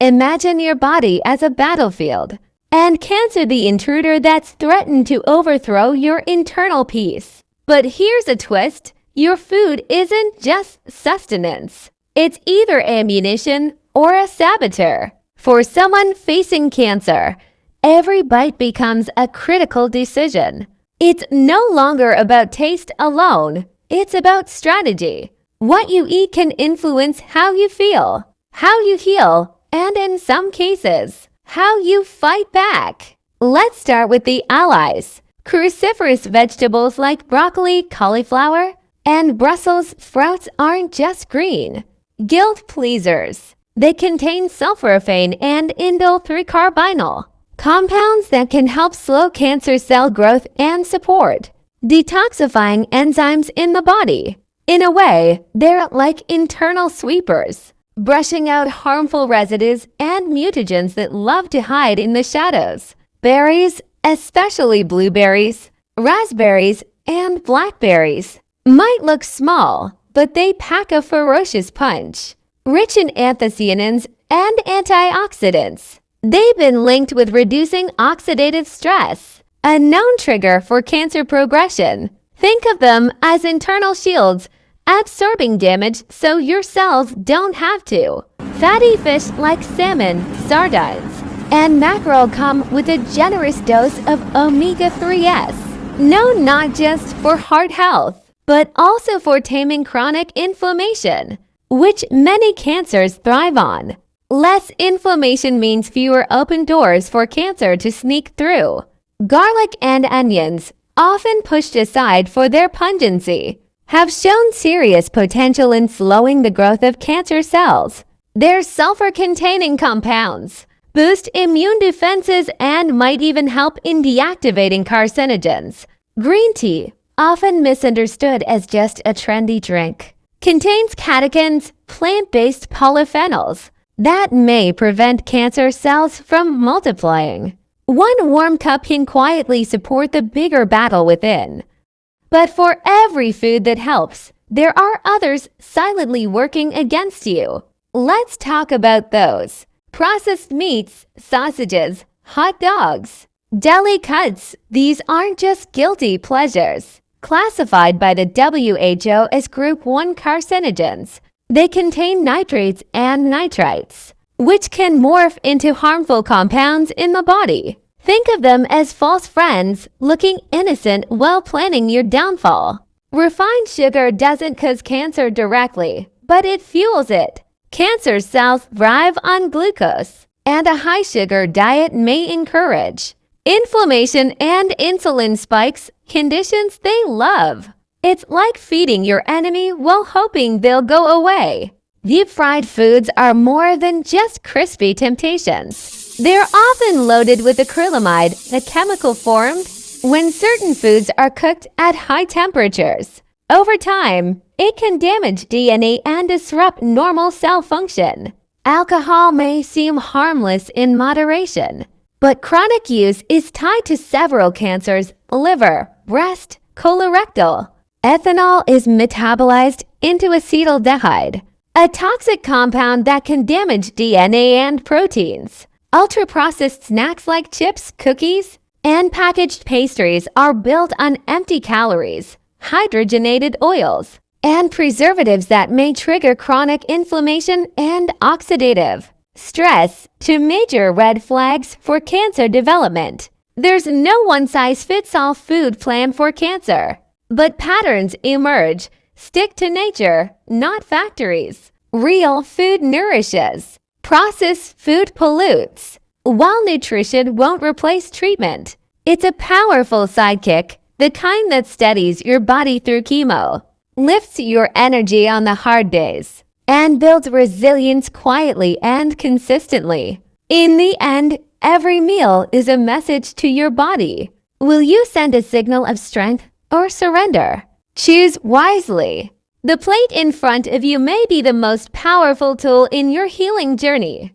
Imagine your body as a battlefield, and cancer the intruder that's threatened to overthrow your internal peace. But here's a twist. Your food isn't just sustenance. It's either ammunition or a saboteur. For someone facing cancer, every bite becomes a critical decision. It's no longer about taste alone. It's about strategy. What you eat can influence how you feel, how you heal, and in some cases, how you fight back. Let's start with the allies. Cruciferous vegetables like broccoli, cauliflower, and Brussels sprouts aren't just green. Guilt pleasers. They contain sulforaphane and indole 3-carbinol, compounds that can help slow cancer cell growth and support detoxifying enzymes in the body. In a way, they're like internal sweepers, brushing out harmful residues and mutagens that love to hide in the shadows. Berries, especially blueberries, raspberries, and blackberries, might look small, but they pack a ferocious punch. Rich in anthocyanins and antioxidants, they've been linked with reducing oxidative stress, a known trigger for cancer progression. Think of them as internal shields, absorbing damage so your cells don't have to. Fatty fish like salmon, sardines, and mackerel come with a generous dose of omega-3s. No, not just for heart health, but also for taming chronic inflammation, which many cancers thrive on. Less inflammation means fewer open doors for cancer to sneak through. Garlic and onions, often pushed aside for their pungency, have shown serious potential in slowing the growth of cancer cells. Their sulfur-containing compounds boost immune defenses and might even help in deactivating carcinogens. Green tea, often misunderstood as just a trendy drink, contains catechins, plant-based polyphenols, that may prevent cancer cells from multiplying. One warm cup can quietly support the bigger battle within. But for every food that helps, there are others silently working against you. Let's talk about those. Processed meats, sausages, hot dogs, deli cuts. These aren't just guilty pleasures. Classified by the WHO as Group 1 carcinogens, they contain nitrates and nitrites, which can morph into harmful compounds in the body. Think of them as false friends looking innocent while planning your downfall. Refined sugar doesn't cause cancer directly, but it fuels it. Cancer cells thrive on glucose, and a high-sugar diet may encourage inflammation and insulin spikes, conditions they love. It's like feeding your enemy while hoping they'll go away. Deep-fried foods are more than just crispy temptations. They're often loaded with acrylamide, the chemical formed when certain foods are cooked at high temperatures. Over time, it can damage DNA and disrupt normal cell function. Alcohol may seem harmless in moderation, but chronic use is tied to several cancers: liver, breast, colorectal. Ethanol is metabolized into acetaldehyde, a toxic compound that can damage DNA and proteins. Ultra-processed snacks like chips, cookies, and packaged pastries are built on empty calories, hydrogenated oils, and preservatives that may trigger chronic inflammation and oxidative stress, to major red flags for cancer development. There's no one-size-fits-all food plan for cancer, but patterns emerge. Stick to nature, not factories. Real food nourishes. Processed food pollutes. While nutrition won't replace treatment, it's a powerful sidekick, the kind that steadies your body through chemo, lifts your energy on the hard days, and builds resilience quietly and consistently. In the end, every meal is a message to your body. Will you send a signal of strength or surrender? Choose wisely. The plate in front of you may be the most powerful tool in your healing journey.